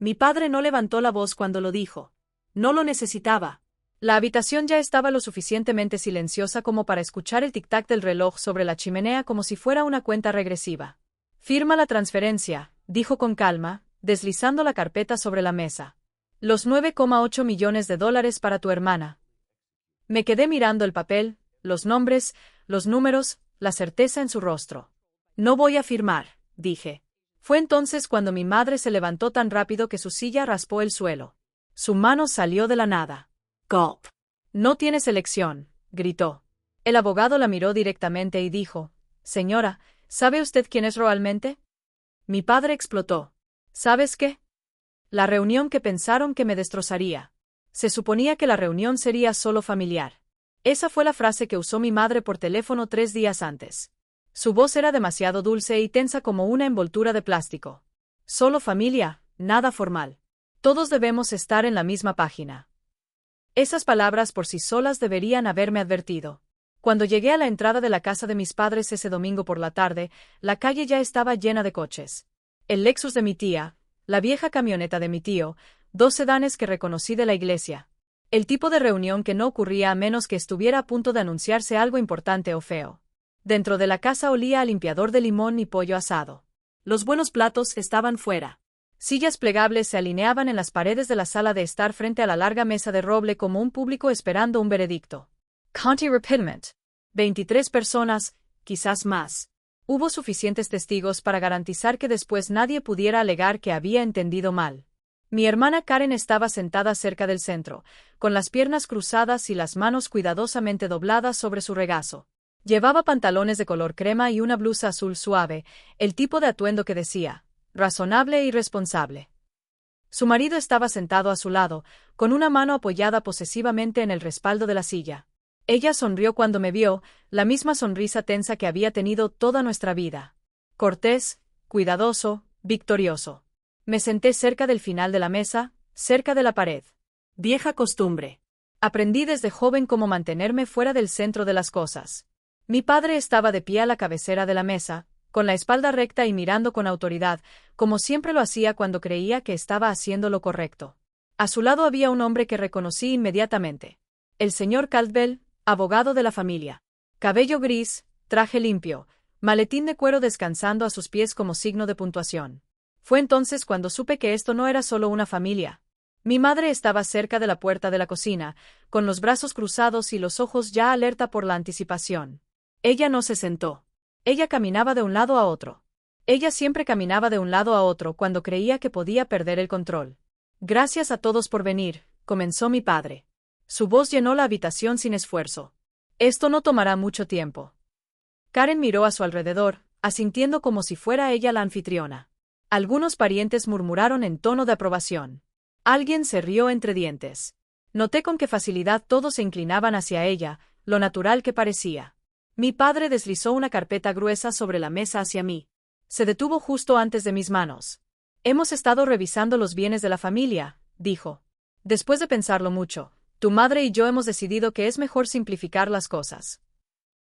Mi padre no levantó la voz cuando lo dijo. No lo necesitaba. La habitación ya estaba lo suficientemente silenciosa como para escuchar el tic-tac del reloj sobre la chimenea como si fuera una cuenta regresiva. Firma la transferencia, dijo con calma, deslizando la carpeta sobre la mesa. Los 9,8 millones de dólares para tu hermana. Me quedé mirando el papel, los nombres, los números, la certeza en su rostro. No voy a firmar, dije. Fue entonces cuando mi madre se levantó tan rápido que su silla raspó el suelo. Su mano salió de la nada. Gulp. No tienes elección, gritó. El abogado la miró directamente y dijo, Señora, ¿sabe usted quién es realmente? Mi padre explotó. ¿Sabes qué? La reunión que pensaron que me destrozaría. Se suponía que la reunión sería solo familiar. Esa fue la frase que usó mi madre por teléfono 3 días antes. Su voz era demasiado dulce y tensa como una envoltura de plástico. Solo familia, nada formal. Todos debemos estar en la misma página. Esas palabras por sí solas deberían haberme advertido. Cuando llegué a la entrada de la casa de mis padres ese domingo por la tarde, la calle ya estaba llena de coches. El Lexus de mi tía, la vieja camioneta de mi tío, 2 sedanes que reconocí de la iglesia. El tipo de reunión que no ocurría a menos que estuviera a punto de anunciarse algo importante o feo. Dentro de la casa olía a limpiador de limón y pollo asado. Los buenos platos estaban fuera. Sillas plegables se alineaban en las paredes de la sala de estar frente a la larga mesa de roble como un público esperando un veredicto. County Repitment. 23 personas, quizás más. Hubo suficientes testigos para garantizar que después nadie pudiera alegar que había entendido mal. Mi hermana Karen estaba sentada cerca del centro, con las piernas cruzadas y las manos cuidadosamente dobladas sobre su regazo. Llevaba pantalones de color crema y una blusa azul suave, el tipo de atuendo que decía, razonable y responsable. Su marido estaba sentado a su lado, con una mano apoyada posesivamente en el respaldo de la silla. Ella sonrió cuando me vio, la misma sonrisa tensa que había tenido toda nuestra vida. Cortés, cuidadoso, victorioso. Me senté cerca del final de la mesa, cerca de la pared. Vieja costumbre. Aprendí desde joven cómo mantenerme fuera del centro de las cosas. Mi padre estaba de pie a la cabecera de la mesa, con la espalda recta y mirando con autoridad, como siempre lo hacía cuando creía que estaba haciendo lo correcto. A su lado había un hombre que reconocí inmediatamente. El señor Caldwell, abogado de la familia. Cabello gris, traje limpio, maletín de cuero descansando a sus pies como signo de puntuación. Fue entonces cuando supe que esto no era solo una familia. Mi madre estaba cerca de la puerta de la cocina, con los brazos cruzados y los ojos ya alerta por la anticipación. Ella no se sentó. Ella caminaba de un lado a otro. Ella siempre caminaba de un lado a otro cuando creía que podía perder el control. Gracias a todos por venir, comenzó mi padre. Su voz llenó la habitación sin esfuerzo. Esto no tomará mucho tiempo. Karen miró a su alrededor, asintiendo como si fuera ella la anfitriona. Algunos parientes murmuraron en tono de aprobación. Alguien se rió entre dientes. Noté con qué facilidad todos se inclinaban hacia ella, lo natural que parecía. Mi padre deslizó una carpeta gruesa sobre la mesa hacia mí. Se detuvo justo antes de mis manos. Hemos estado revisando los bienes de la familia, dijo. Después de pensarlo mucho, tu madre y yo hemos decidido que es mejor simplificar las cosas.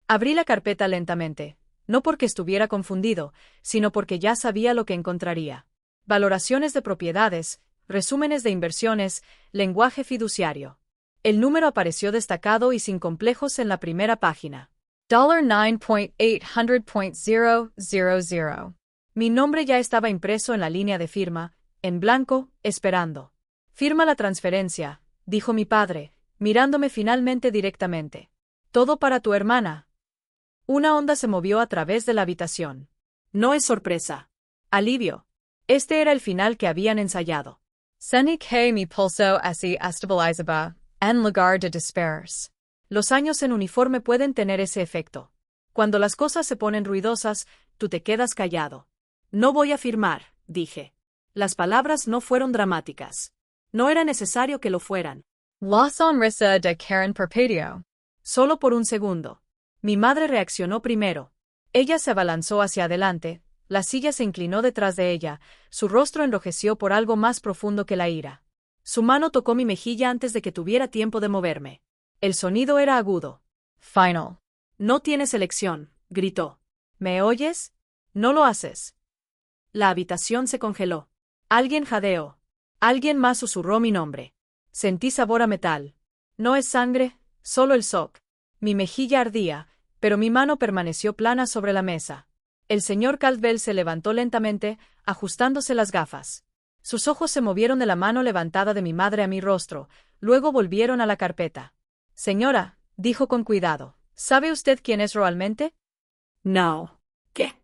Abrí la carpeta lentamente, no porque estuviera confundido, sino porque ya sabía lo que encontraría. Valoraciones de propiedades, resúmenes de inversiones, lenguaje fiduciario. El número apareció destacado y sin complejos en la primera página. $9.800.000. Mi nombre ya estaba impreso en la línea de firma, en blanco, esperando. Firma la transferencia, dijo mi padre, mirándome finalmente directamente. Todo para tu hermana. Una onda se movió a través de la habitación. No es sorpresa. Alivio. Este era el final que habían ensayado. Sunny que mi pulso así estabilizaba, en lugar de disperse. Los años en uniforme pueden tener ese efecto. Cuando las cosas se ponen ruidosas, tú te quedas callado. No voy a firmar, dije. Las palabras no fueron dramáticas. No era necesario que lo fueran. La sonrisa de Karen Perpetuo. Solo por un segundo. Mi madre reaccionó primero. Ella se abalanzó hacia adelante, la silla se inclinó detrás de ella, su rostro enrojeció por algo más profundo que la ira. Su mano tocó mi mejilla antes de que tuviera tiempo de moverme. El sonido era agudo. Final. No tienes elección, gritó. ¿Me oyes? No lo haces. La habitación se congeló. Alguien jadeó. Alguien más susurró mi nombre. Sentí sabor a metal. No es sangre, solo el shock. Mi mejilla ardía, pero mi mano permaneció plana sobre la mesa. El señor Caldwell se levantó lentamente, ajustándose las gafas. Sus ojos se movieron de la mano levantada de mi madre a mi rostro, luego volvieron a la carpeta. Señora, dijo con cuidado, ¿sabe usted quién es realmente? No. ¿Qué?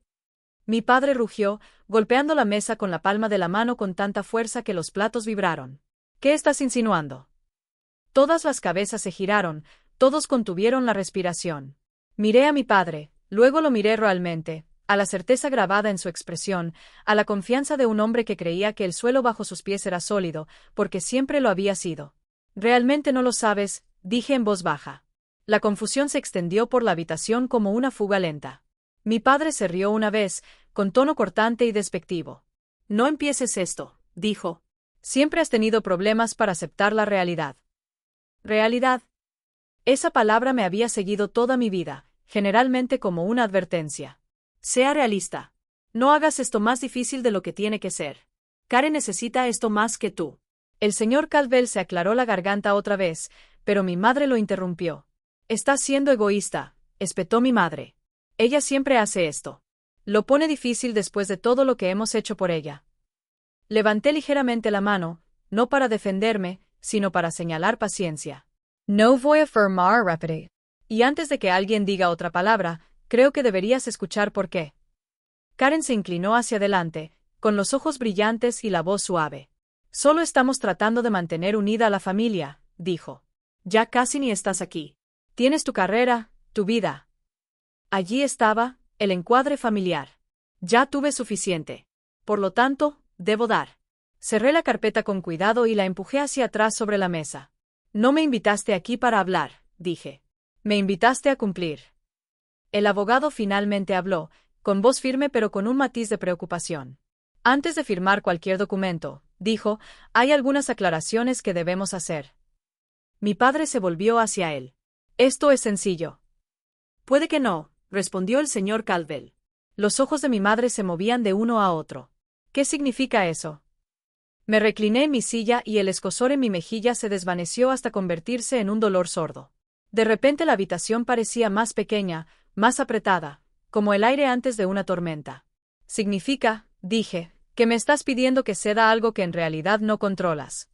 Mi padre rugió, golpeando la mesa con la palma de la mano con tanta fuerza que los platos vibraron. ¿Qué estás insinuando? Todas las cabezas se giraron, todos contuvieron la respiración. Miré a mi padre, luego lo miré realmente, a la certeza grabada en su expresión, a la confianza de un hombre que creía que el suelo bajo sus pies era sólido, porque siempre lo había sido. Realmente no lo sabes, dije en voz baja. La confusión se extendió por la habitación como una fuga lenta. Mi padre se rió una vez, con tono cortante y despectivo. No empieces esto, dijo. Siempre has tenido problemas para aceptar la realidad. ¿Realidad? Esa palabra me había seguido toda mi vida, generalmente como una advertencia. Sea realista. No hagas esto más difícil de lo que tiene que ser. Karen necesita esto más que tú. El señor Caldwell se aclaró la garganta otra vez, pero mi madre lo interrumpió. Estás siendo egoísta, espetó mi madre. Ella siempre hace esto. Lo pone difícil después de todo lo que hemos hecho por ella. Levanté ligeramente la mano, no para defenderme, sino para señalar paciencia. No voy a firmar repetir. Y antes de que alguien diga otra palabra, creo que deberías escuchar por qué. Karen se inclinó hacia adelante, con los ojos brillantes y la voz suave. Solo estamos tratando de mantener unida a la familia, dijo. Ya casi ni estás aquí. Tienes tu carrera, tu vida. Allí estaba, el encuadre familiar. Ya tuve suficiente. Por lo tanto, debo dar. Cerré la carpeta con cuidado y la empujé hacia atrás sobre la mesa. No me invitaste aquí para hablar, dije. Me invitaste a cumplir. El abogado finalmente habló, con voz firme pero con un matiz de preocupación. Antes de firmar cualquier documento, dijo, hay algunas aclaraciones que debemos hacer. Mi padre se volvió hacia él. Esto es sencillo. Puede que no, respondió el señor Caldwell. Los ojos de mi madre se movían de uno a otro. ¿Qué significa eso? Me recliné en mi silla y el escozor en mi mejilla se desvaneció hasta convertirse en un dolor sordo. De repente la habitación parecía más pequeña, más apretada, como el aire antes de una tormenta. Significa, dije, que me estás pidiendo que ceda algo que en realidad no controlas.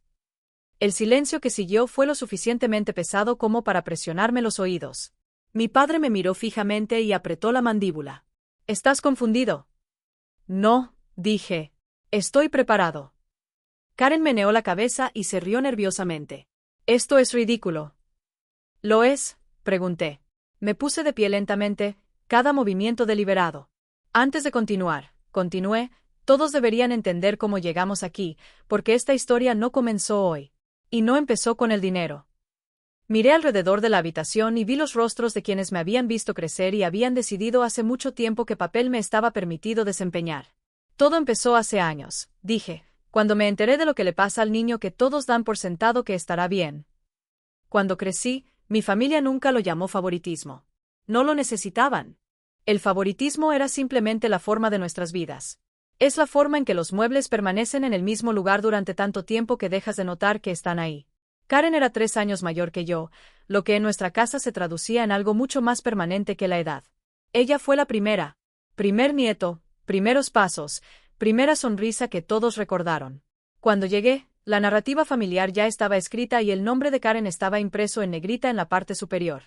El silencio que siguió fue lo suficientemente pesado como para presionarme los oídos. Mi padre me miró fijamente y apretó la mandíbula. ¿Estás confundido? No, dije. Estoy preparado. Karen meneó la cabeza y se rió nerviosamente. Esto es ridículo. ¿Lo es? Pregunté. Me puse de pie lentamente, cada movimiento deliberado. Antes de continué, todos deberían entender cómo llegamos aquí, porque esta historia no comenzó hoy. Y no empezó con el dinero. Miré alrededor de la habitación y vi los rostros de quienes me habían visto crecer y habían decidido hace mucho tiempo qué papel me estaba permitido desempeñar. Todo empezó hace años, dije, cuando me enteré de lo que le pasa al niño que todos dan por sentado que estará bien. Cuando crecí, mi familia nunca lo llamó favoritismo. No lo necesitaban. El favoritismo era simplemente la forma de nuestras vidas. Es la forma en que los muebles permanecen en el mismo lugar durante tanto tiempo que dejas de notar que están ahí. Karen era 3 años mayor que yo, lo que en nuestra casa se traducía en algo mucho más permanente que la edad. Ella fue la primera. Primer nieto, primeros pasos, primera sonrisa que todos recordaron. Cuando llegué, la narrativa familiar ya estaba escrita y el nombre de Karen estaba impreso en negrita en la parte superior.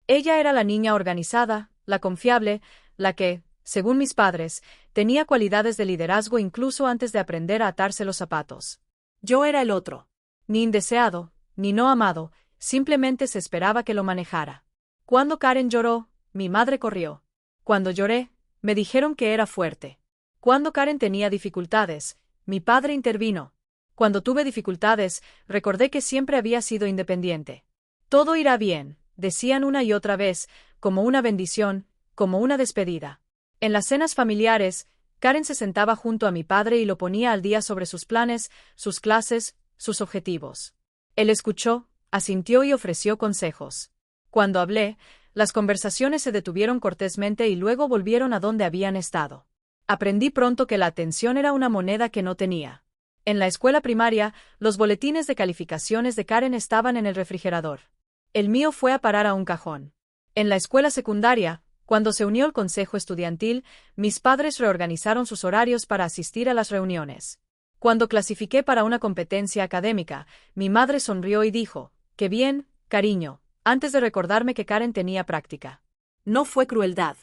Ella era la niña organizada, la confiable, la que, según mis padres, tenía cualidades de liderazgo incluso antes de aprender a atarse los zapatos. Yo era el otro. Ni indeseado, ni no amado, simplemente se esperaba que lo manejara. Cuando Karen lloró, mi madre corrió. Cuando lloré, me dijeron que era fuerte. Cuando Karen tenía dificultades, mi padre intervino. Cuando tuve dificultades, recordé que siempre había sido independiente. Todo irá bien, decían una y otra vez, como una bendición, como una despedida. En las cenas familiares, Karen se sentaba junto a mi padre y lo ponía al día sobre sus planes, sus clases, sus objetivos. Él escuchó, asintió y ofreció consejos. Cuando hablé, las conversaciones se detuvieron cortésmente y luego volvieron a donde habían estado. Aprendí pronto que la atención era una moneda que no tenía. En la escuela primaria, los boletines de calificaciones de Karen estaban en el refrigerador. El mío fue a parar a un cajón. En la escuela secundaria, cuando se unió el consejo estudiantil, mis padres reorganizaron sus horarios para asistir a las reuniones. Cuando clasifiqué para una competencia académica, mi madre sonrió y dijo, «Qué bien, cariño», antes de recordarme que Karen tenía práctica. No fue crueldad.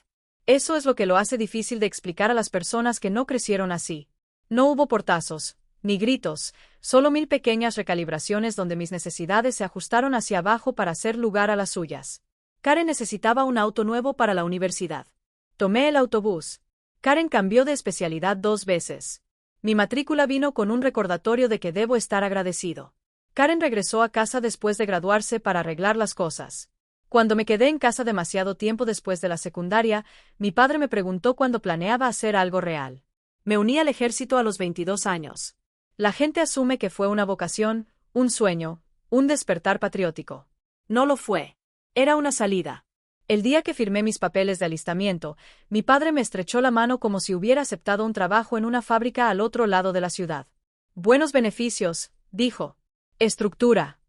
Eso es lo que lo hace difícil de explicar a las personas que no crecieron así. No hubo portazos, ni gritos, solo 1000 pequeñas recalibraciones donde mis necesidades se ajustaron hacia abajo para hacer lugar a las suyas. Karen necesitaba un auto nuevo para la universidad. Tomé el autobús. Karen cambió de especialidad 2 veces. Mi matrícula vino con un recordatorio de que debo estar agradecido. Karen regresó a casa después de graduarse para arreglar las cosas. Cuando me quedé en casa demasiado tiempo después de la secundaria, mi padre me preguntó cuándo planeaba hacer algo real. Me uní al ejército a los 22 años. La gente asume que fue una vocación, un sueño, un despertar patriótico. No lo fue. Era una salida. El día que firmé mis papeles de alistamiento, mi padre me estrechó la mano como si hubiera aceptado un trabajo en una fábrica al otro lado de la ciudad. Buenos beneficios, dijo. Estructura.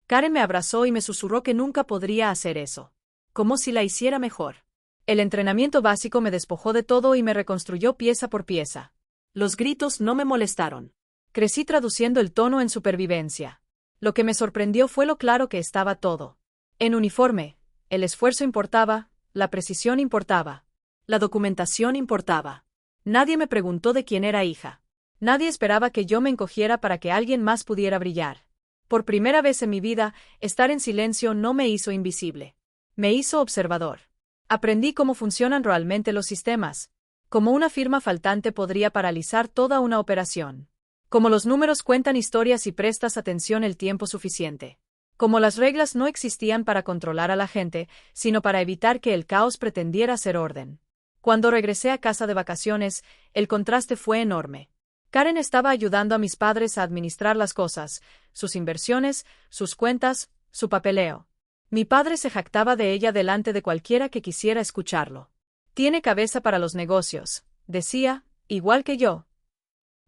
Karen me abrazó y me susurró que nunca podría hacer eso. Como si la hiciera mejor. El entrenamiento básico me despojó de todo y me reconstruyó pieza por pieza. Los gritos no me molestaron. Crecí traduciendo el tono en supervivencia. Lo que me sorprendió fue lo claro que estaba todo. En uniforme, el esfuerzo importaba, la precisión importaba. La documentación importaba. Nadie me preguntó de quién era hija. Nadie esperaba que yo me encogiera para que alguien más pudiera brillar. Por primera vez en mi vida, estar en silencio no me hizo invisible. Me hizo observador. Aprendí cómo funcionan realmente los sistemas. Cómo una firma faltante podría paralizar toda una operación. Cómo los números cuentan historias y prestas atención el tiempo suficiente. Cómo las reglas no existían para controlar a la gente, sino para evitar que el caos pretendiera ser orden. Cuando regresé a casa de vacaciones, el contraste fue enorme. Karen estaba ayudando a mis padres a administrar las cosas, sus inversiones, sus cuentas, su papeleo. Mi padre se jactaba de ella delante de cualquiera que quisiera escucharlo. Tiene cabeza para los negocios, decía, igual que yo.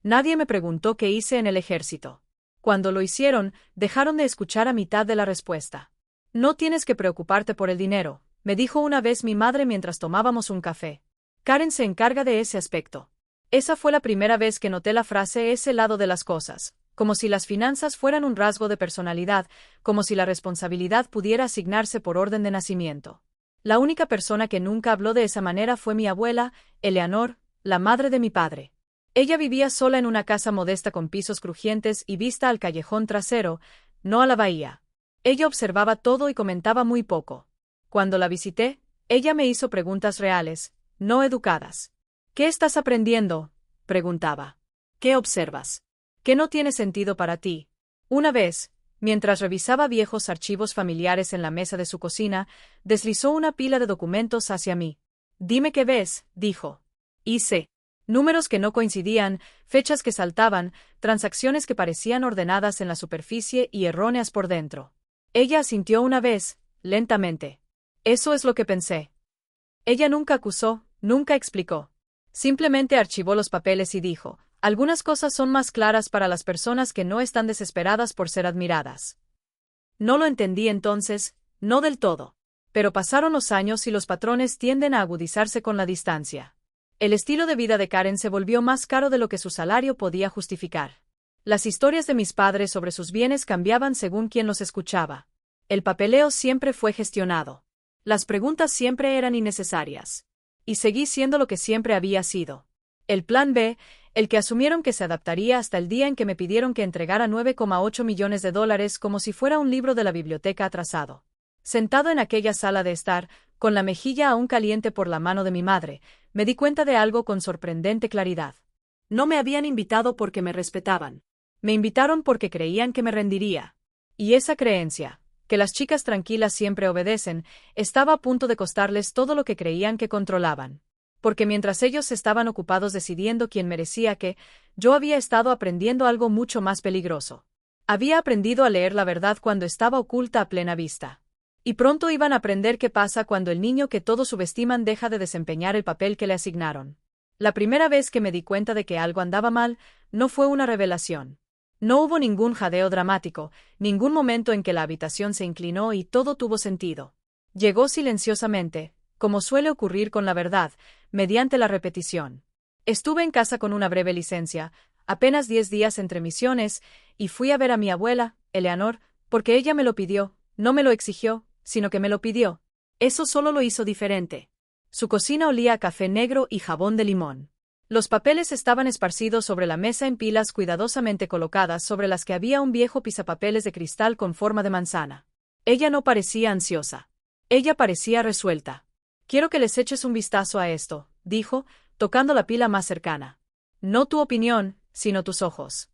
Nadie me preguntó qué hice en el ejército. Cuando lo hicieron, dejaron de escuchar a mitad de la respuesta. No tienes que preocuparte por el dinero, me dijo una vez mi madre mientras tomábamos un café. Karen se encarga de ese aspecto. Esa fue la primera vez que noté la frase ese lado de las cosas, como si las finanzas fueran un rasgo de personalidad, como si la responsabilidad pudiera asignarse por orden de nacimiento. La única persona que nunca habló de esa manera fue mi abuela, Eleanor, la madre de mi padre. Ella vivía sola en una casa modesta con pisos crujientes y vista al callejón trasero, no a la bahía. Ella observaba todo y comentaba muy poco. Cuando la visité, ella me hizo preguntas reales, no educadas. ¿Qué estás aprendiendo?, preguntaba. ¿Qué observas? ¿Qué no tiene sentido para ti? Una vez, mientras revisaba viejos archivos familiares en la mesa de su cocina, deslizó una pila de documentos hacia mí. Dime qué ves, dijo. Hice. Números que no coincidían, fechas que saltaban, transacciones que parecían ordenadas en la superficie y erróneas por dentro. Ella asintió una vez, lentamente. Eso es lo que pensé. Ella nunca acusó, nunca explicó. Simplemente archivó los papeles y dijo, algunas cosas son más claras para las personas que no están desesperadas por ser admiradas. No lo entendí entonces, no del todo. Pero pasaron los años y los patrones tienden a agudizarse con la distancia. El estilo de vida de Karen se volvió más caro de lo que su salario podía justificar. Las historias de mis padres sobre sus bienes cambiaban según quien los escuchaba. El papeleo siempre fue gestionado. Las preguntas siempre eran innecesarias. Y seguí siendo lo que siempre había sido. El plan B, el que asumieron que se adaptaría hasta el día en que me pidieron que entregara $9,8 millones como si fuera un libro de la biblioteca atrasado. Sentado en aquella sala de estar, con la mejilla aún caliente por la mano de mi madre, me di cuenta de algo con sorprendente claridad. No me habían invitado porque me respetaban. Me invitaron porque creían que me rendiría. Y esa creencia, que las chicas tranquilas siempre obedecen, estaba a punto de costarles todo lo que creían que controlaban. Porque mientras ellos estaban ocupados decidiendo quién merecía qué, yo había estado aprendiendo algo mucho más peligroso. Había aprendido a leer la verdad cuando estaba oculta a plena vista. Y pronto iban a aprender qué pasa cuando el niño que todos subestiman deja de desempeñar el papel que le asignaron. La primera vez que me di cuenta de que algo andaba mal, no fue una revelación. No hubo ningún jadeo dramático, ningún momento en que la habitación se inclinó y todo tuvo sentido. Llegó silenciosamente, como suele ocurrir con la verdad, mediante la repetición. Estuve en casa con una breve licencia, apenas 10 días entre misiones, y fui a ver a mi abuela, Eleanor, porque ella me lo pidió, no me lo exigió, sino que me lo pidió. Eso solo lo hizo diferente. Su cocina olía a café negro y jabón de limón. Los papeles estaban esparcidos sobre la mesa en pilas cuidadosamente colocadas sobre las que había un viejo pisapapeles de cristal con forma de manzana. Ella no parecía ansiosa. Ella parecía resuelta. «Quiero que les eches un vistazo a esto», dijo, tocando la pila más cercana. «No tu opinión, sino tus ojos».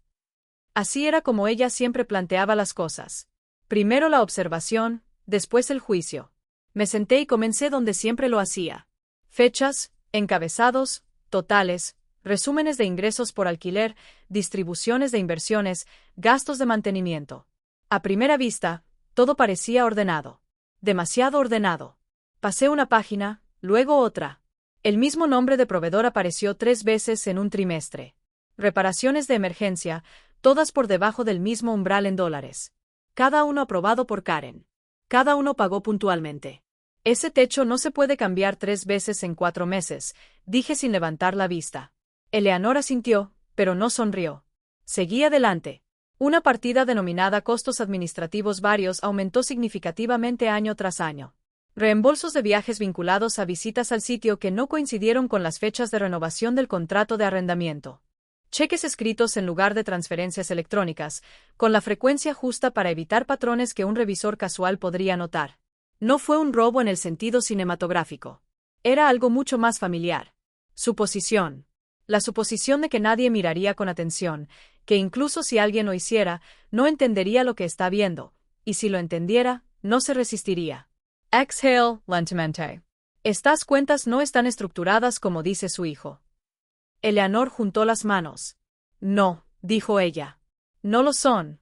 Así era como ella siempre planteaba las cosas. Primero la observación, después el juicio. Me senté y comencé donde siempre lo hacía. Fechas, encabezados, totales, resúmenes de ingresos por alquiler, distribuciones de inversiones, gastos de mantenimiento. A primera vista, todo parecía ordenado. Demasiado ordenado. Pasé una página, luego otra. El mismo nombre de proveedor apareció 3 veces en un trimestre. Reparaciones de emergencia, todas por debajo del mismo umbral en dólares. Cada uno aprobado por Karen. Cada uno pagó puntualmente. Ese techo no se puede cambiar 3 veces en 4 meses, dije sin levantar la vista. Eleanor asintió, pero no sonrió. Seguí adelante. Una partida denominada costos administrativos varios aumentó significativamente año tras año. Reembolsos de viajes vinculados a visitas al sitio que no coincidieron con las fechas de renovación del contrato de arrendamiento. Cheques escritos en lugar de transferencias electrónicas, con la frecuencia justa para evitar patrones que un revisor casual podría notar. No fue un robo en el sentido cinematográfico. Era algo mucho más familiar. Suposición. La suposición de que nadie miraría con atención, que incluso si alguien lo hiciera, no entendería lo que está viendo, y si lo entendiera, no se resistiría. Exhale lentamente. Estas cuentas no están estructuradas como dice su hijo. Eleanor juntó las manos. No, dijo ella. No lo son.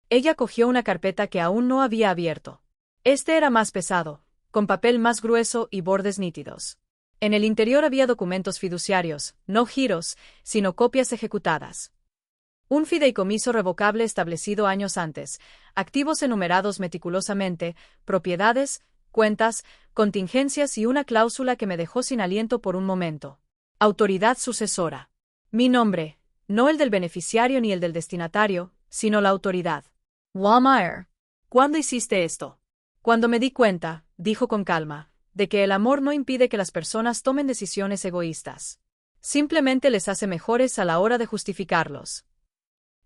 Ella cogió una carpeta que aún no había abierto. Este era más pesado, con papel más grueso y bordes nítidos. En el interior había documentos fiduciarios, no giros, sino copias ejecutadas. Un fideicomiso revocable establecido años antes, activos enumerados meticulosamente, propiedades, cuentas, contingencias y una cláusula que me dejó sin aliento por un momento. Autoridad sucesora. Mi nombre, no el del beneficiario ni el del destinatario, sino la autoridad. Wallmeyer. ¿Cuándo hiciste esto? Cuando me di cuenta, dijo con calma, de que el amor no impide que las personas tomen decisiones egoístas. Simplemente les hace mejores a la hora de justificarlos.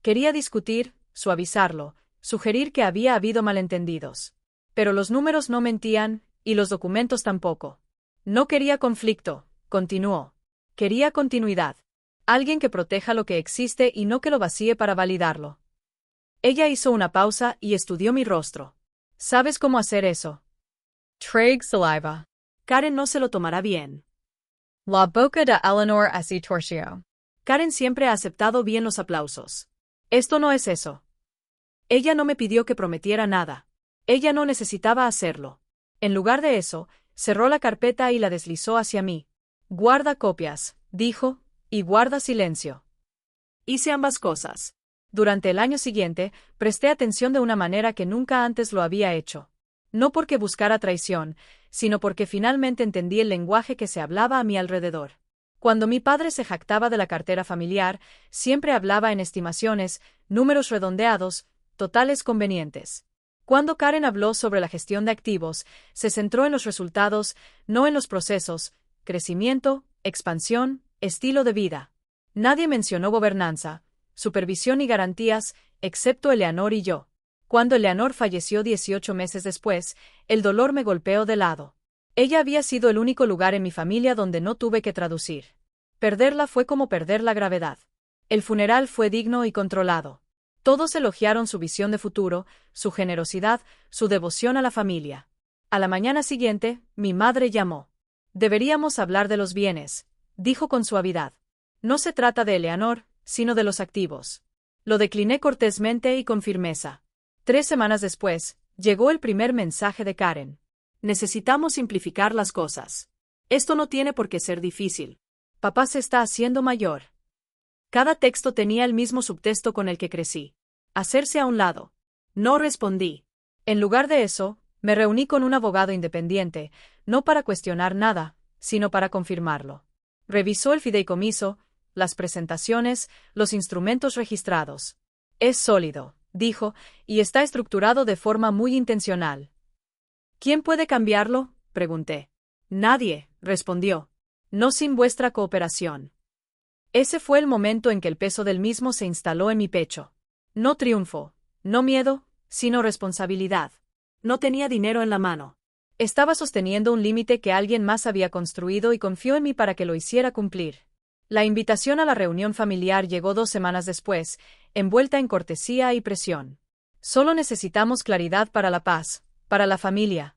Quería discutir, suavizarlo, sugerir que había habido malentendidos. Pero los números no mentían, y los documentos tampoco. No quería conflicto, continuó. Quería continuidad. Alguien que proteja lo que existe y no que lo vacíe para validarlo. Ella hizo una pausa y estudió mi rostro. ¿Sabes cómo hacer eso? Trague saliva. Karen no se lo tomará bien. La boca de Eleanor así torció. Karen siempre ha aceptado bien los aplausos. Esto no es eso. Ella no me pidió que prometiera nada. Ella no necesitaba hacerlo. En lugar de eso, cerró la carpeta y la deslizó hacia mí. Guarda copias, dijo, y guarda silencio. Hice ambas cosas. Durante el año siguiente, presté atención de una manera que nunca antes lo había hecho. No porque buscara traición, sino porque finalmente entendí el lenguaje que se hablaba a mi alrededor. Cuando mi padre se jactaba de la cartera familiar, siempre hablaba en estimaciones, números redondeados, totales convenientes. Cuando Karen habló sobre la gestión de activos, se centró en los resultados, no en los procesos, crecimiento, expansión, estilo de vida. Nadie mencionó gobernanza, supervisión y garantías, excepto Eleanor y yo. Cuando Eleanor falleció 18 meses después, el dolor me golpeó de lado. Ella había sido el único lugar en mi familia donde no tuve que traducir. Perderla fue como perder la gravedad. El funeral fue digno y controlado. Todos elogiaron su visión de futuro, su generosidad, su devoción a la familia. A la mañana siguiente, mi madre llamó. Deberíamos hablar de los bienes, dijo con suavidad. No se trata de Eleanor, sino de los activos. Lo decliné cortésmente y con firmeza. 3 semanas después, llegó el primer mensaje de Karen. Necesitamos simplificar las cosas. Esto no tiene por qué ser difícil. Papá se está haciendo mayor. Cada texto tenía el mismo subtexto con el que crecí. Hacerse a un lado. No respondí. En lugar de eso, me reuní con un abogado independiente, no para cuestionar nada, sino para confirmarlo. Revisó el fideicomiso, las presentaciones, los instrumentos registrados. Es sólido, dijo, y está estructurado de forma muy intencional. ¿Quién puede cambiarlo?, pregunté. Nadie, respondió. No sin vuestra cooperación. Ese fue el momento en que el peso del mismo se instaló en mi pecho. No triunfo, no miedo, sino responsabilidad. No tenía dinero en la mano. Estaba sosteniendo un límite que alguien más había construido y confió en mí para que lo hiciera cumplir. La invitación a la reunión familiar llegó 2 semanas después, envuelta en cortesía y presión. Solo necesitamos claridad para la paz, para la familia.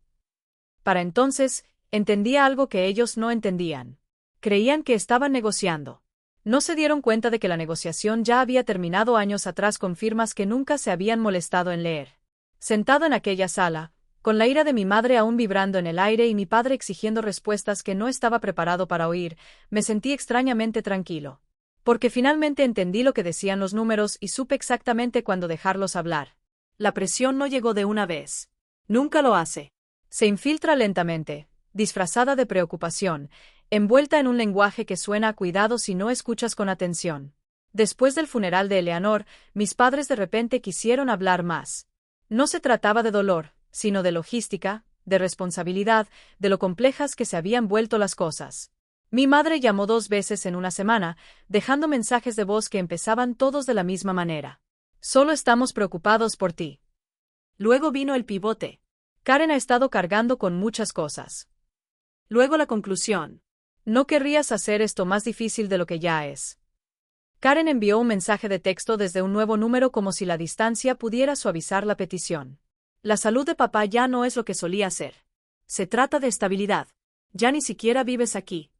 Para entonces, entendía algo que ellos no entendían. Creían que estaban negociando. No se dieron cuenta de que la negociación ya había terminado años atrás con firmas que nunca se habían molestado en leer. Sentado en aquella sala, con la ira de mi madre aún vibrando en el aire y mi padre exigiendo respuestas que no estaba preparado para oír, me sentí extrañamente tranquilo. Porque finalmente entendí lo que decían los números y supe exactamente cuándo dejarlos hablar. La presión no llegó de una vez. Nunca lo hace. Se infiltra lentamente, disfrazada de preocupación, envuelta en un lenguaje que suena a cuidado si no escuchas con atención. Después del funeral de Eleanor, mis padres de repente quisieron hablar más. No se trataba de dolor, sino de logística, de responsabilidad, de lo complejas que se habían vuelto las cosas. Mi madre llamó 2 veces en una semana, dejando mensajes de voz que empezaban todos de la misma manera. Solo estamos preocupados por ti. Luego vino el pivote. Karen ha estado cargando con muchas cosas. Luego la conclusión. No querrías hacer esto más difícil de lo que ya es. Karen envió un mensaje de texto desde un nuevo número como si la distancia pudiera suavizar la petición. La salud de papá ya no es lo que solía ser. Se trata de estabilidad. Ya ni siquiera vives aquí.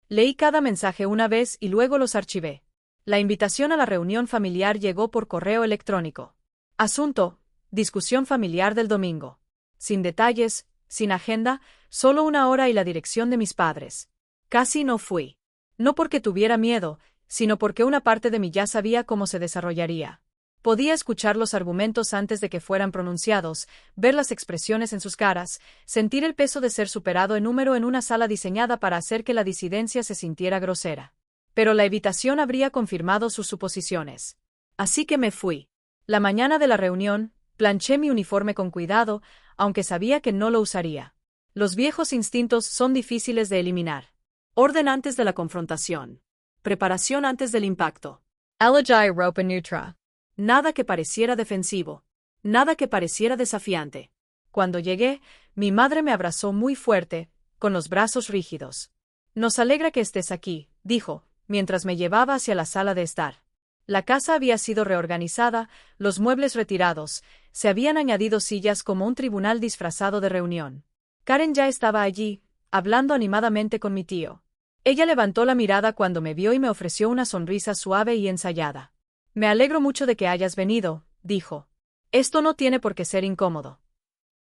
Leí cada mensaje una vez y luego los archivé. La invitación a la reunión familiar llegó por correo electrónico. Asunto: discusión familiar del domingo. Sin detalles, sin agenda, solo 1 hora y la dirección de mis padres. Casi no fui. No porque tuviera miedo, sino porque una parte de mí ya sabía cómo se desarrollaría. Podía escuchar los argumentos antes de que fueran pronunciados, ver las expresiones en sus caras, sentir el peso de ser superado en número en una sala diseñada para hacer que la disidencia se sintiera grosera. Pero la evitación habría confirmado sus suposiciones. Así que me fui. La mañana de la reunión, planché mi uniforme con cuidado, aunque sabía que no lo usaría. Los viejos instintos son difíciles de eliminar. Orden antes de la confrontación. Preparación antes del impacto. Elegí ropa neutra. Nada que pareciera defensivo. Nada que pareciera desafiante. Cuando llegué, mi madre me abrazó muy fuerte, con los brazos rígidos. Nos alegra que estés aquí, dijo, mientras me llevaba hacia la sala de estar. La casa había sido reorganizada, los muebles retirados, se habían añadido sillas como un tribunal disfrazado de reunión. Karen ya estaba allí, hablando animadamente con mi tío. Ella levantó la mirada cuando me vio y me ofreció una sonrisa suave y ensayada. Me alegro mucho de que hayas venido, dijo. Esto no tiene por qué ser incómodo.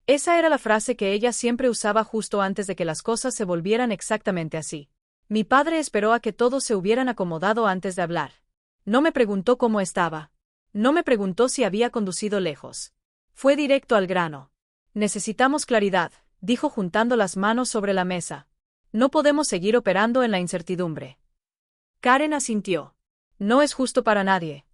Esa era la frase que ella siempre usaba justo antes de que las cosas se volvieran exactamente así. Mi padre esperó a que todos se hubieran acomodado antes de hablar. No me preguntó cómo estaba. No me preguntó si había conducido lejos. Fue directo al grano. Necesitamos claridad, dijo juntando las manos sobre la mesa. No podemos seguir operando en la incertidumbre. Karen asintió. No es justo para nadie.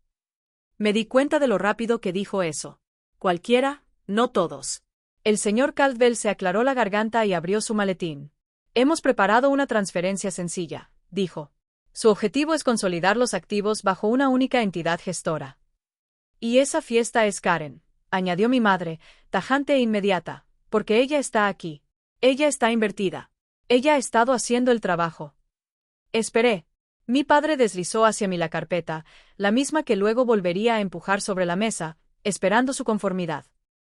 Me di cuenta de lo rápido que dijo eso. Cualquiera, no todos. El señor Caldwell se aclaró la garganta y abrió su maletín. Hemos preparado una transferencia sencilla, dijo. Su objetivo es consolidar los activos bajo una única entidad gestora. Y esa fiesta es Karen, añadió mi madre, tajante e inmediata, porque ella está aquí. Ella está invertida. Ella ha estado haciendo el trabajo. Esperé. Mi padre deslizó hacia mí la carpeta, la misma que luego volvería a empujar sobre la mesa, esperando su conformidad.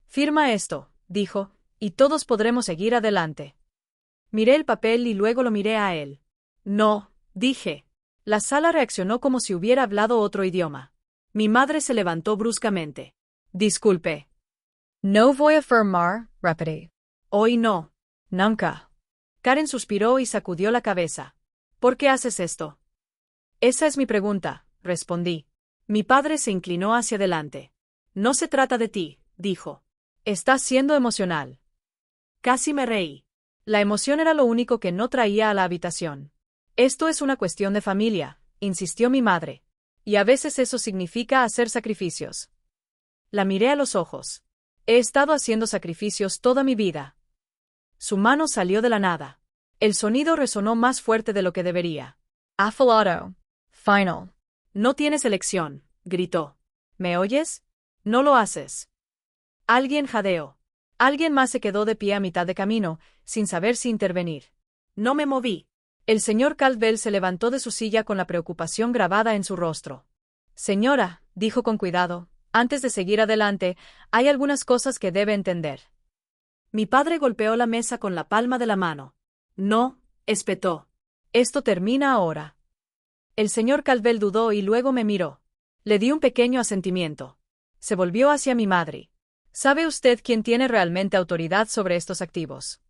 Firma esto, dijo, y todos podremos seguir adelante. Miré el papel y luego lo miré a él. No, dije. La sala reaccionó como si hubiera hablado otro idioma. Mi madre se levantó bruscamente. Disculpe. No voy a firmar, repetí. Hoy no. Nunca. Karen suspiró y sacudió la cabeza. ¿Por qué haces esto? Esa es mi pregunta, respondí. Mi padre se inclinó hacia adelante. No se trata de ti, dijo. Estás siendo emocional. Casi me reí. La emoción era lo único que no traía a la habitación. Esto es una cuestión de familia, insistió mi madre. Y a veces eso significa hacer sacrificios. La miré a los ojos. He estado haciendo sacrificios toda mi vida. Su mano salió de la nada. El sonido resonó más fuerte de lo que debería. Affogato. Final. No tienes elección, gritó. ¿Me oyes? No lo haces. Alguien jadeó. Alguien más se quedó de pie a mitad de camino, sin saber si intervenir. No me moví. El señor Caldwell se levantó de su silla con la preocupación grabada en su rostro. Señora, dijo con cuidado, antes de seguir adelante, hay algunas cosas que debe entender. Mi padre golpeó la mesa con la palma de la mano. No, espetó. Esto termina ahora. El señor Caldwell dudó y luego me miró. Le di un pequeño asentimiento. Se volvió hacia mi madre. ¿Sabe usted quién tiene realmente autoridad sobre estos activos?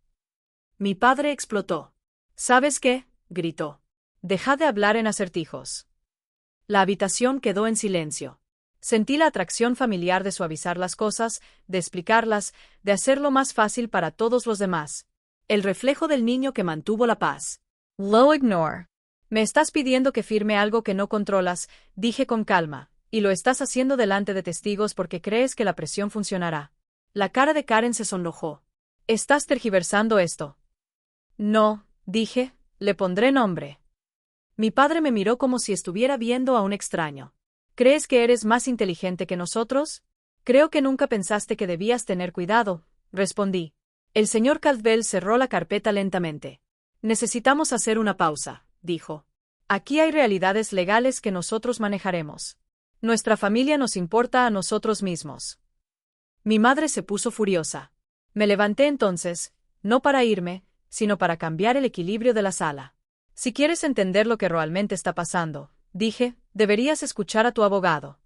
Mi padre explotó. ¿Sabes qué? Gritó. Deja de hablar en acertijos. La habitación quedó en silencio. Sentí la atracción familiar de suavizar las cosas, de explicarlas, de hacerlo más fácil para todos los demás. El reflejo del niño que mantuvo la paz. Lo ignore. Me estás pidiendo que firme algo que no controlas, dije con calma, y lo estás haciendo delante de testigos porque crees que la presión funcionará. La cara de Karen se sonrojó. ¿Estás tergiversando esto? No, dije, le pondré nombre. Mi padre me miró como si estuviera viendo a un extraño. ¿Crees que eres más inteligente que nosotros? Creo que nunca pensaste que debías tener cuidado, respondí. El señor Caldwell cerró la carpeta lentamente. Necesitamos hacer una pausa, dijo. Aquí hay realidades legales que nosotros manejaremos. Nuestra familia nos importa a nosotros mismos. Mi madre se puso furiosa. Me levanté entonces, no para irme, sino para cambiar el equilibrio de la sala. Si quieres entender lo que realmente está pasando, dije, deberías escuchar a tu abogado.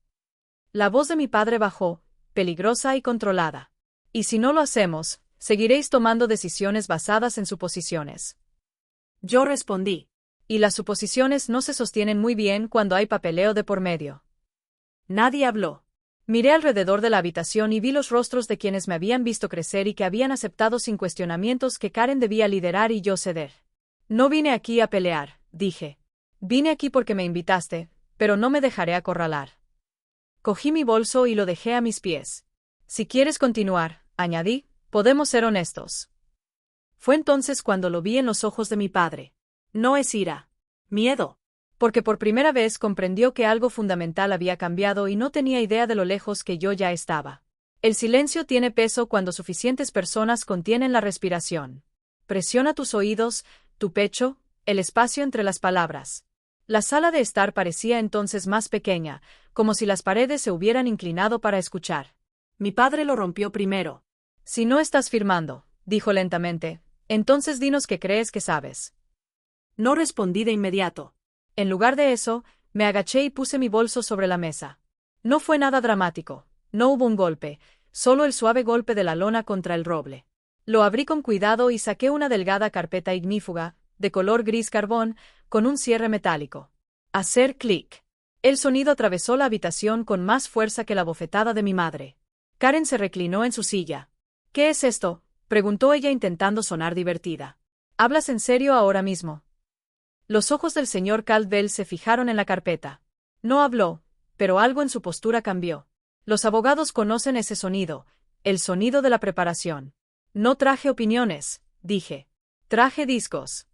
La voz de mi padre bajó, peligrosa y controlada. Y si no lo hacemos, seguiréis tomando decisiones basadas en suposiciones. Yo respondí. Y las suposiciones no se sostienen muy bien cuando hay papeleo de por medio. Nadie habló. Miré alrededor de la habitación y vi los rostros de quienes me habían visto crecer y que habían aceptado sin cuestionamientos que Karen debía liderar y yo ceder. No vine aquí a pelear, dije. Vine aquí porque me invitaste, pero no me dejaré acorralar. Cogí mi bolso y lo dejé a mis pies. Si quieres continuar, añadí, podemos ser honestos. Fue entonces cuando lo vi en los ojos de mi padre. No es ira. Miedo. Porque por primera vez comprendió que algo fundamental había cambiado y no tenía idea de lo lejos que yo ya estaba. El silencio tiene peso cuando suficientes personas contienen la respiración. Presiona tus oídos, tu pecho, el espacio entre las palabras. La sala de estar parecía entonces más pequeña, como si las paredes se hubieran inclinado para escuchar. Mi padre lo rompió primero. Si no estás firmando, dijo lentamente, entonces dinos qué crees que sabes. No respondí de inmediato. En lugar de eso, me agaché y puse mi bolso sobre la mesa. No fue nada dramático, no hubo un golpe, solo el suave golpe de la lona contra el roble. Lo abrí con cuidado y saqué una delgada carpeta ignífuga, de color gris carbón, con un cierre metálico. Hacer clic. El sonido atravesó la habitación con más fuerza que la bofetada de mi madre. Karen se reclinó en su silla. ¿Qué es esto?, preguntó ella intentando sonar divertida. ¿Hablas en serio ahora mismo? Los ojos del señor Caldwell se fijaron en la carpeta. No habló, pero algo en su postura cambió. Los abogados conocen ese sonido, el sonido de la preparación. No traje opiniones, dije. Traje discos.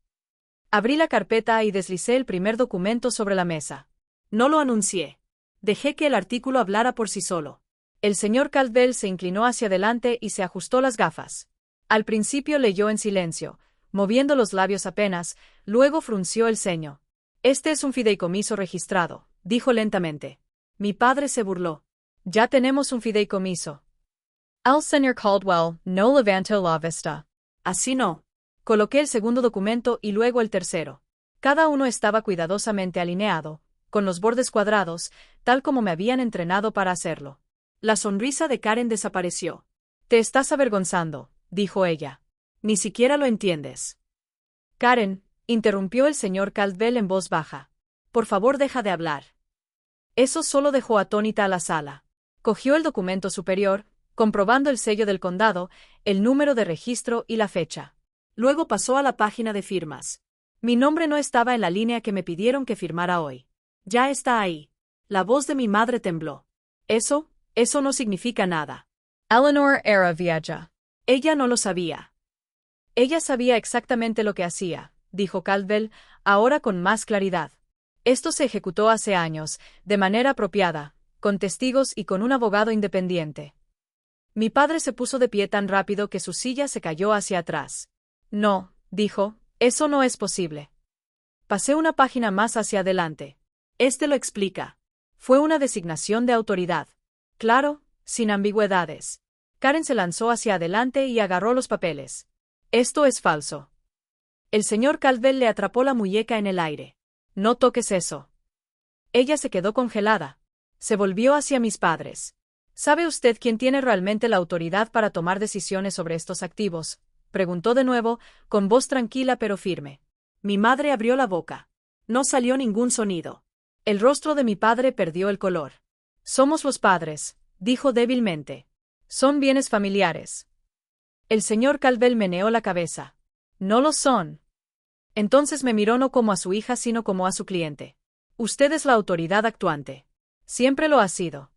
Abrí la carpeta y deslicé el primer documento sobre la mesa. No lo anuncié. Dejé que el artículo hablara por sí solo. El señor Caldwell se inclinó hacia adelante y se ajustó las gafas. Al principio leyó en silencio, moviendo los labios apenas, luego frunció el ceño. Este es un fideicomiso registrado, dijo lentamente. Mi padre se burló. Ya tenemos un fideicomiso. El señor Caldwell no levantó la vista. Así no. Coloqué el segundo documento y luego el tercero. Cada uno estaba cuidadosamente alineado, con los bordes cuadrados, tal como me habían entrenado para hacerlo. La sonrisa de Karen desapareció. Te estás avergonzando, dijo ella. Ni siquiera lo entiendes. Karen, interrumpió el señor Caldwell en voz baja. Por favor, deja de hablar. Eso solo dejó atónita a la sala. Cogió el documento superior, comprobando el sello del condado, el número de registro y la fecha. Luego pasó a la página de firmas. Mi nombre no estaba en la línea que me pidieron que firmara hoy. Ya está ahí. La voz de mi madre tembló. Eso no significa nada. Eleanor era vieja. Ella no lo sabía. Ella sabía exactamente lo que hacía, dijo Caldwell, ahora con más claridad. Esto se ejecutó hace años, de manera apropiada, con testigos y con un abogado independiente. Mi padre se puso de pie tan rápido que su silla se cayó hacia atrás. No, dijo, eso no es posible. Pasé una página más hacia adelante. Este lo explica. Fue una designación de autoridad. Claro, sin ambigüedades. Karen se lanzó hacia adelante y agarró los papeles. Esto es falso. El señor Caldwell le atrapó la muñeca en el aire. No toques eso. Ella se quedó congelada. Se volvió hacia mis padres. ¿Sabe usted quién tiene realmente la autoridad para tomar decisiones sobre estos activos? Preguntó de nuevo, con voz tranquila pero firme. Mi madre abrió la boca. No salió ningún sonido. El rostro de mi padre perdió el color. Somos los padres, dijo débilmente. Son bienes familiares. El señor Caldwell meneó la cabeza. No lo son. Entonces me miró no como a su hija sino como a su cliente. Usted es la autoridad actuante. Siempre lo ha sido.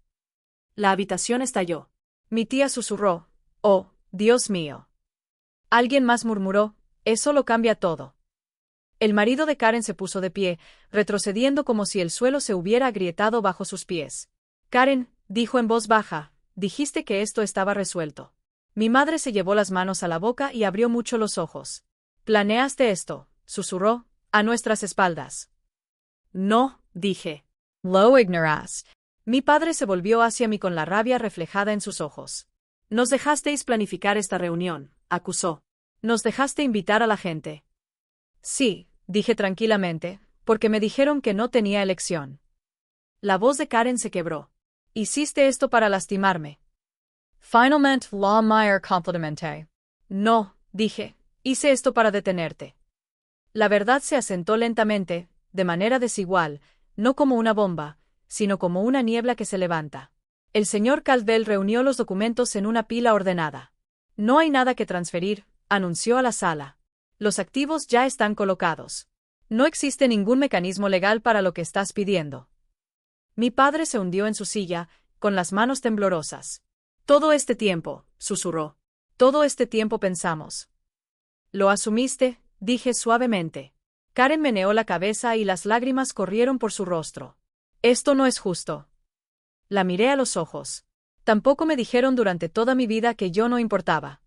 La habitación estalló. Mi tía susurró. Oh, Dios mío. Alguien más murmuró. Eso lo cambia todo. El marido de Karen se puso de pie, retrocediendo como si el suelo se hubiera agrietado bajo sus pies. Karen, dijo en voz baja, dijiste que esto estaba resuelto. Mi madre se llevó las manos a la boca y abrió mucho los ojos. ¿Planeaste esto?, susurró, a nuestras espaldas. No, dije. Lo ignoras. Mi padre se volvió hacia mí con la rabia reflejada en sus ojos. Nos dejasteis planificar esta reunión, acusó. Nos dejaste invitar a la gente. Sí, dije tranquilamente, porque me dijeron que no tenía elección. La voz de Karen se quebró. Hiciste esto para lastimarme. Finalmente, la mayor completamente. No, dije, hice esto para detenerte. La verdad se asentó lentamente, de manera desigual, no como una bomba, sino como una niebla que se levanta. El señor Caldwell reunió los documentos en una pila ordenada. No hay nada que transferir, anunció a la sala. Los activos ya están colocados. No existe ningún mecanismo legal para lo que estás pidiendo. Mi padre se hundió en su silla, con las manos temblorosas. Todo este tiempo, susurró. Todo este tiempo pensamos. ¿Lo asumiste?, dije suavemente. Karen meneó la cabeza y las lágrimas corrieron por su rostro. Esto no es justo. La miré a los ojos. Tampoco me dijeron durante toda mi vida que yo no importaba.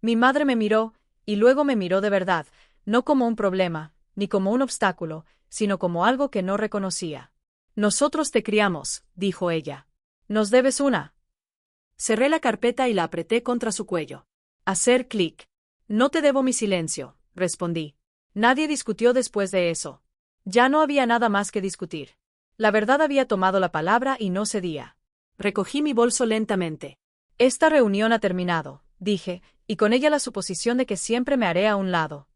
Mi madre me miró, y luego me miró de verdad, no como un problema, ni como un obstáculo, sino como algo que no reconocía. Nosotros te criamos, dijo ella. Nos debes una. Cerré la carpeta y la apreté contra su cuello. Hacer clic. No te debo mi silencio, respondí. Nadie discutió después de eso. Ya no había nada más que discutir. La verdad había tomado la palabra y no cedía. Recogí mi bolso lentamente. Esta reunión ha terminado, dije, y con ella la suposición de que siempre me haré a un lado.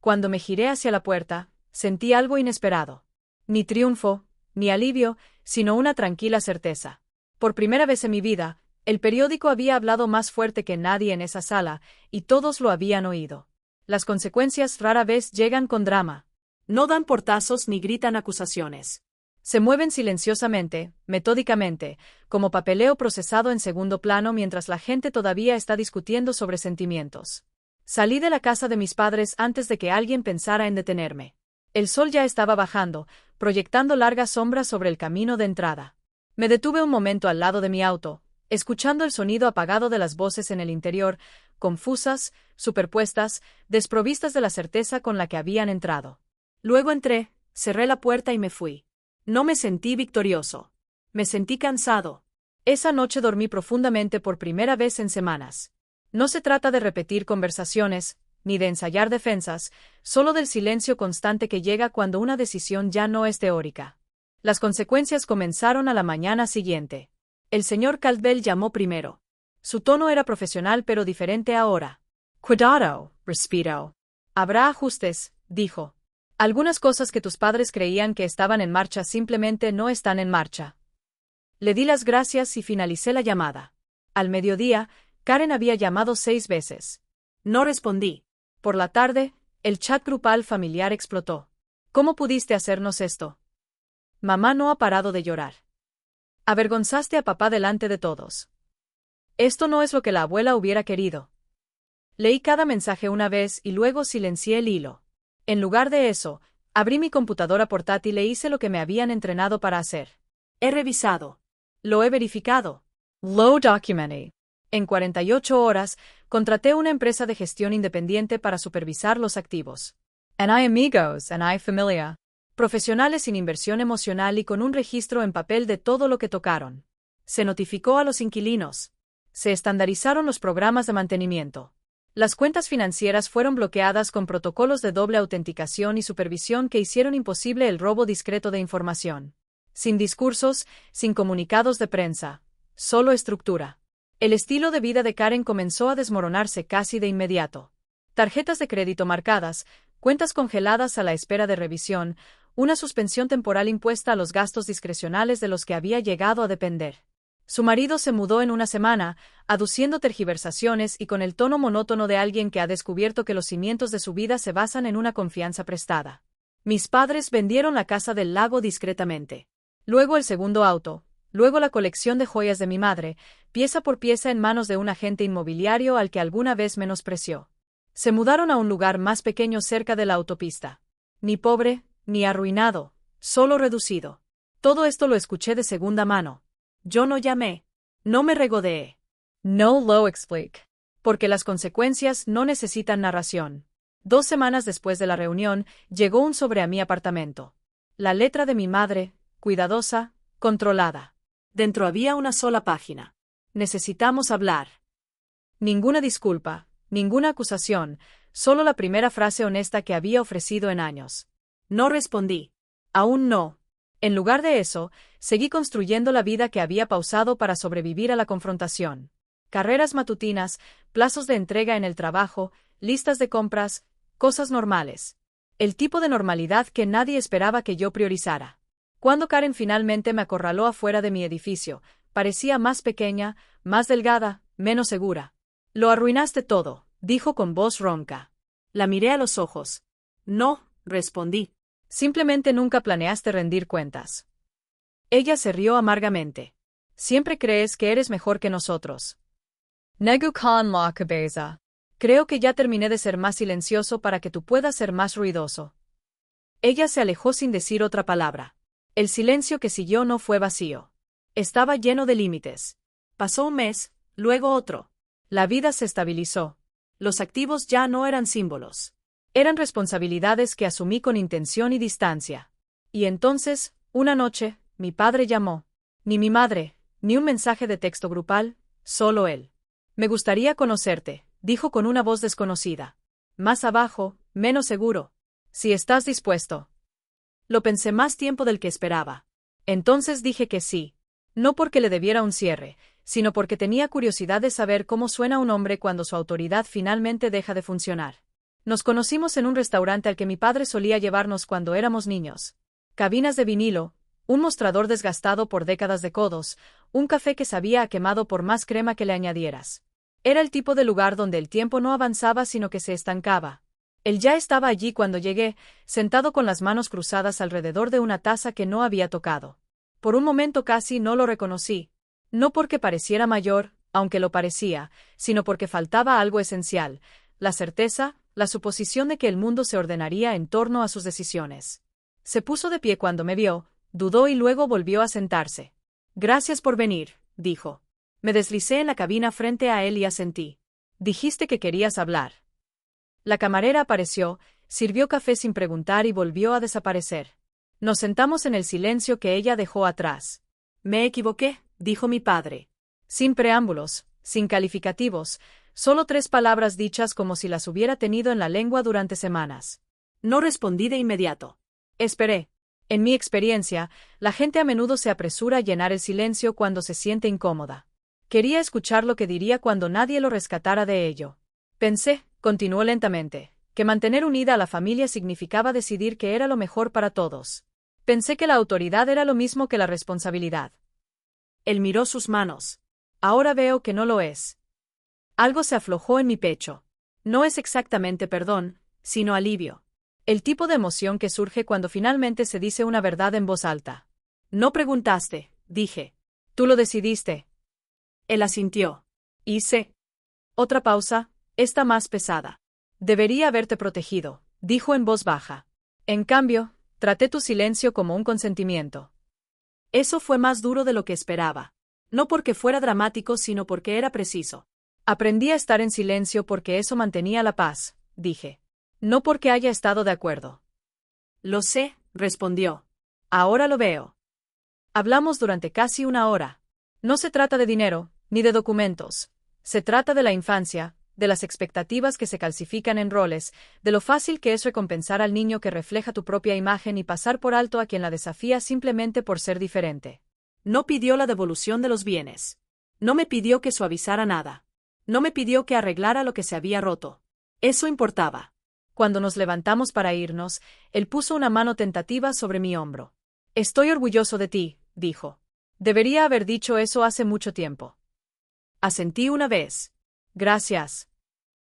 Cuando me giré hacia la puerta, sentí algo inesperado. Ni triunfo, ni alivio, sino una tranquila certeza. Por primera vez en mi vida, el periódico había hablado más fuerte que nadie en esa sala, y todos lo habían oído. Las consecuencias rara vez llegan con drama. No dan portazos ni gritan acusaciones. Se mueven silenciosamente, metódicamente, como papeleo procesado en segundo plano mientras la gente todavía está discutiendo sobre sentimientos. Salí de la casa de mis padres antes de que alguien pensara en detenerme. El sol ya estaba bajando, proyectando largas sombras sobre el camino de entrada. Me detuve un momento al lado de mi auto, escuchando el sonido apagado de las voces en el interior, confusas, superpuestas, desprovistas de la certeza con la que habían entrado. Luego entré, cerré la puerta y me fui. No me sentí victorioso. Me sentí cansado. Esa noche dormí profundamente por primera vez en semanas. No se trata de repetir conversaciones, ni de ensayar defensas, solo del silencio constante que llega cuando una decisión ya no es teórica. Las consecuencias comenzaron a la mañana siguiente. El señor Caldwell llamó primero. Su tono era profesional pero diferente ahora. Cuidado, respiro. Habrá ajustes, dijo. Algunas cosas que tus padres creían que estaban en marcha simplemente no están en marcha. Le di las gracias y finalicé la llamada. Al mediodía, Karen había llamado 6 veces. No respondí. Por la tarde, el chat grupal familiar explotó. ¿Cómo pudiste hacernos esto? Mamá no ha parado de llorar. Avergonzaste a papá delante de todos. Esto no es lo que la abuela hubiera querido. Leí cada mensaje una vez y luego silencié el hilo. En lugar de eso, abrí mi computadora portátil e hice lo que me habían entrenado para hacer. He revisado. Lo he verificado. Lo documenté. En 48 horas, contraté una empresa de gestión independiente para supervisar los activos. And hay amigos, and hay familia. Profesionales sin inversión emocional y con un registro en papel de todo lo que tocaron. Se notificó a los inquilinos. Se estandarizaron los programas de mantenimiento. Las cuentas financieras fueron bloqueadas con protocolos de doble autenticación y supervisión que hicieron imposible el robo discreto de información. Sin discursos, sin comunicados de prensa. Solo estructura. El estilo de vida de Karen comenzó a desmoronarse casi de inmediato. Tarjetas de crédito marcadas, cuentas congeladas a la espera de revisión, una suspensión temporal impuesta a los gastos discrecionales de los que había llegado a depender. Su marido se mudó en una semana, aduciendo tergiversaciones y con el tono monótono de alguien que ha descubierto que los cimientos de su vida se basan en una confianza prestada. Mis padres vendieron la casa del lago discretamente. Luego el segundo auto, luego la colección de joyas de mi madre, pieza por pieza en manos de un agente inmobiliario al que alguna vez menospreció. Se mudaron a un lugar más pequeño cerca de la autopista. Ni pobre, ni arruinado, solo reducido. Todo esto lo escuché de segunda mano. Yo no llamé. No me regodeé. No lo expliqué. Porque las consecuencias no necesitan narración. 2 semanas después de la reunión, llegó un sobre a mi apartamento. La letra de mi madre, cuidadosa, controlada. Dentro había una sola página. Necesitamos hablar. Ninguna disculpa, ninguna acusación, solo la primera frase honesta que había ofrecido en años. No respondí. Aún no. En lugar de eso, seguí construyendo la vida que había pausado para sobrevivir a la confrontación. Carreras matutinas, plazos de entrega en el trabajo, listas de compras, cosas normales. El tipo de normalidad que nadie esperaba que yo priorizara. Cuando Karen finalmente me acorraló afuera de mi edificio, parecía más pequeña, más delgada, menos segura. Lo arruinaste todo, dijo con voz ronca. La miré a los ojos. No, respondí. Simplemente nunca planeaste rendir cuentas. Ella se rió amargamente. Siempre crees que eres mejor que nosotros. Negu con la cabeza. Creo que ya terminé de ser más silencioso para que tú puedas ser más ruidoso. Ella se alejó sin decir otra palabra. El silencio que siguió no fue vacío. Estaba lleno de límites. Pasó un mes, luego otro. La vida se estabilizó. Los activos ya no eran símbolos. Eran responsabilidades que asumí con intención y distancia. Y entonces, una noche, mi padre llamó. Ni mi madre, ni un mensaje de texto grupal, solo él. Me gustaría conocerte, dijo con una voz desconocida. Más abajo, menos seguro. Si estás dispuesto. Lo pensé más tiempo del que esperaba. Entonces dije que sí. No porque le debiera un cierre, sino porque tenía curiosidad de saber cómo suena un hombre cuando su autoridad finalmente deja de funcionar. Nos conocimos en un restaurante al que mi padre solía llevarnos cuando éramos niños. Cabinas de vinilo, un mostrador desgastado por décadas de codos, un café que sabía a quemado por más crema que le añadieras. Era el tipo de lugar donde el tiempo no avanzaba sino que se estancaba. Él ya estaba allí cuando llegué, sentado con las manos cruzadas alrededor de una taza que no había tocado. Por un momento casi no lo reconocí. No porque pareciera mayor, aunque lo parecía, sino porque faltaba algo esencial, la certeza, la suposición de que el mundo se ordenaría en torno a sus decisiones. Se puso de pie cuando me vio, dudó y luego volvió a sentarse. Gracias por venir, dijo. Me deslicé en la cabina frente a él y asentí. Dijiste que querías hablar. La camarera apareció, sirvió café sin preguntar y volvió a desaparecer. Nos sentamos en el silencio que ella dejó atrás. Me equivoqué, dijo mi padre. Sin preámbulos, sin calificativos, solo 3 palabras dichas como si las hubiera tenido en la lengua durante semanas. No respondí de inmediato. Esperé. En mi experiencia, la gente a menudo se apresura a llenar el silencio cuando se siente incómoda. Quería escuchar lo que diría cuando nadie lo rescatara de ello. Pensé, continuó lentamente, que mantener unida a la familia significaba decidir que era lo mejor para todos. Pensé que la autoridad era lo mismo que la responsabilidad. Él miró sus manos. Ahora veo que no lo es. Algo se aflojó en mi pecho. No es exactamente perdón, sino alivio. El tipo de emoción que surge cuando finalmente se dice una verdad en voz alta. No preguntaste, dije. Tú lo decidiste. Él asintió. Hice. Otra pausa, esta más pesada. Debería haberte protegido, dijo en voz baja. En cambio, traté tu silencio como un consentimiento. Eso fue más duro de lo que esperaba. No porque fuera dramático, sino porque era preciso. Aprendí a estar en silencio porque eso mantenía la paz, dije. No porque haya estado de acuerdo. Lo sé, respondió. Ahora lo veo. Hablamos durante casi una hora. No se trata de dinero, ni de documentos. Se trata de la infancia, de las expectativas que se calcifican en roles, de lo fácil que es recompensar al niño que refleja tu propia imagen y pasar por alto a quien la desafía simplemente por ser diferente. No pidió la devolución de los bienes. No me pidió que suavizara nada. No me pidió que arreglara lo que se había roto. Eso importaba. Cuando nos levantamos para irnos, él puso una mano tentativa sobre mi hombro. Estoy orgulloso de ti, dijo. Debería haber dicho eso hace mucho tiempo. Asentí una vez. Gracias.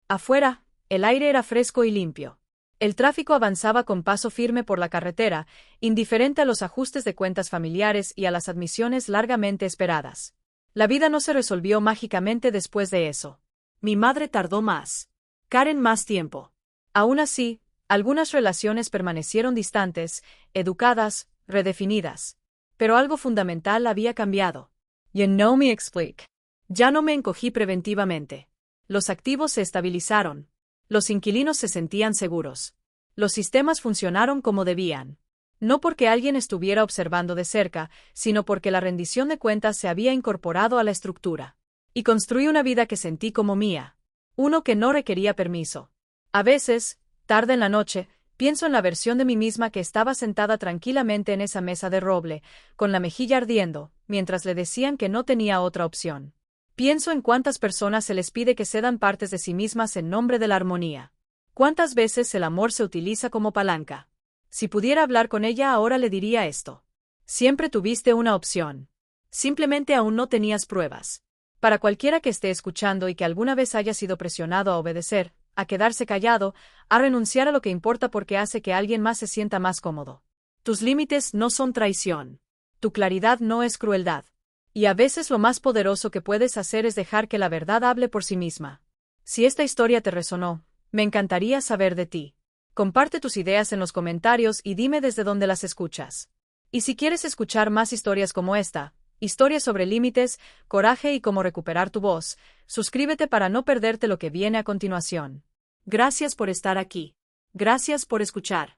Afuera, el aire era fresco y limpio. El tráfico avanzaba con paso firme por la carretera, indiferente a los ajustes de cuentas familiares y a las admisiones largamente esperadas. La vida no se resolvió mágicamente después de eso. Mi madre tardó más. Karen más tiempo. Aún así, algunas relaciones permanecieron distantes, educadas, redefinidas. Pero algo fundamental había cambiado. Y no me explico. Ya no me encogí preventivamente. Los activos se estabilizaron. Los inquilinos se sentían seguros. Los sistemas funcionaron como debían. No porque alguien estuviera observando de cerca, sino porque la rendición de cuentas se había incorporado a la estructura. Y construí una vida que sentí como mía. Uno que no requería permiso. A veces, tarde en la noche, pienso en la versión de mí misma que estaba sentada tranquilamente en esa mesa de roble, con la mejilla ardiendo, mientras le decían que no tenía otra opción. Pienso en cuántas personas se les pide que cedan partes de sí mismas en nombre de la armonía. Cuántas veces el amor se utiliza como palanca. Si pudiera hablar con ella ahora le diría esto. Siempre tuviste una opción. Simplemente aún no tenías pruebas. Para cualquiera que esté escuchando y que alguna vez haya sido presionado a obedecer, a quedarse callado, a renunciar a lo que importa porque hace que alguien más se sienta más cómodo. Tus límites no son traición. Tu claridad no es crueldad. Y a veces lo más poderoso que puedes hacer es dejar que la verdad hable por sí misma. Si esta historia te resonó, me encantaría saber de ti. Comparte tus ideas en los comentarios y dime desde dónde las escuchas. Y si quieres escuchar más historias como esta, historias sobre límites, coraje y cómo recuperar tu voz, suscríbete para no perderte lo que viene a continuación. Gracias por estar aquí. Gracias por escuchar.